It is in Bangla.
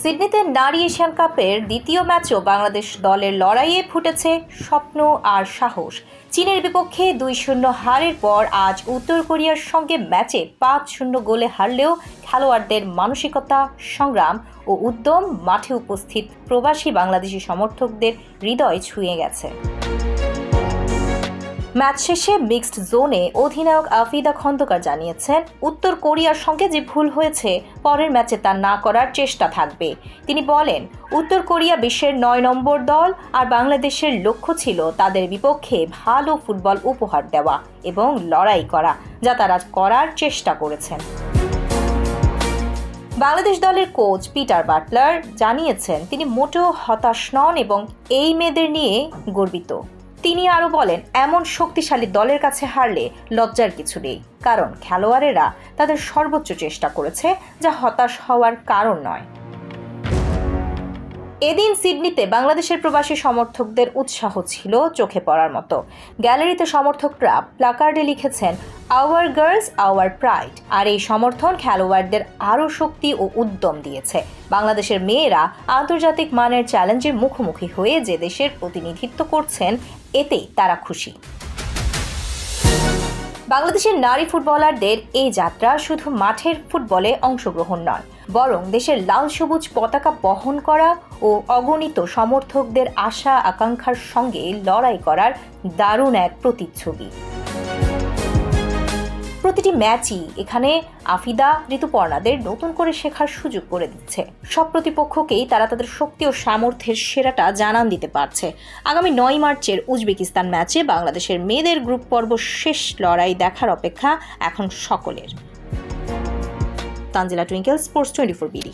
সিডনিতে নারী এশিয়ান কাপের দ্বিতীয় ম্যাচও বাংলাদেশ দলের লড়াইয়ে ফুটেছে স্বপ্ন আর সাহস। চীনের বিপক্ষে 2-0 হারের পর আজ উত্তর কোরিয়ার সঙ্গে ম্যাচে 5-0 গোলে হারলেও খেলোয়াড়দের মানসিকতা, সংগ্রাম ও উদ্যম মাঠে উপস্থিত প্রবাসী বাংলাদেশি সমর্থকদের হৃদয় ছুঁয়ে গেছে। ম্যাচ শেষে মিক্সড জোনে অধিনায়ক আফিদা খন্দকার জানিয়েছেন, উত্তর কোরিয়ার সঙ্গে যে ভুল হয়েছে পরের ম্যাচে তা না করার চেষ্টা থাকবে। তিনি বলেন, উত্তর কোরিয়া বিশ্বের 9 নম্বর দল আর বাংলাদেশের লক্ষ্য ছিল তাদের বিপক্ষে ভালো ফুটবল উপহার দেওয়া এবং লড়াই করা, যা তারা করার চেষ্টা করেছেন। বাংলাদেশ দলের কোচ পিটার বাটলার জানিয়েছেন, তিনি মোটেও হতাশ নন এবং এই মেয়েদের নিয়ে গর্বিত। তিনি আরও বলেন, এমন শক্তিশালী দলের কাছে হারলে লজ্জার কিছু নেই, কারণ খেলোয়াড়েরা তাদের সর্বোচ্চ চেষ্টা করেছে, যা হতাশ হওয়ার কারণ নয়। এদিন সিডনিতে বাংলাদেশের প্রবাসী সমর্থকদের উৎসাহ ছিল চোখে পড়ার মতো। গ্যালারিতে সমর্থকরা প্লাকার্ডে লিখেছেন, আওয়ার গার্লস আওয়ার প্রাইড। আর এই সমর্থন খেলোয়াড়দের আরও শক্তি ও উদ্যম দিয়েছে। বাংলাদেশের মেয়েরা আন্তর্জাতিক মানের চ্যালেঞ্জের মুখোমুখি হয়ে যে দেশের প্রতিনিধিত্ব করছেন, এতেই তারা খুশি। বাংলাদেশের নারী ফুটবলারদের এই যাত্রা শুধু মাঠের ফুটবলে অংশগ্রহণ নয়, বরং দেশের লাল সবুজ পতাকা বহন করা ও অগণিত সমর্থকদের আশা আকাঙ্ক্ষার সঙ্গে লড়াই করার দারুণ এক প্রতিচ্ছবি। প্রতিটি ম্যাচই এখানে আফিদা, ঋতুপর্ণাদের নতুন করে শেখার সুযোগ করে দিচ্ছে। সব প্রতিপক্ষকেই তারা তাদের শক্তি ও সামর্থ্যের সেরাটা জানান দিতে পারছে। আগামী 9 মার্চের উজবেকিস্তান ম্যাচে বাংলাদেশের মেয়েদের গ্রুপ পর্ব শেষ লড়াই দেখার অপেক্ষা এখন সকলের। Tanzila Twinkle, sports 24 BD.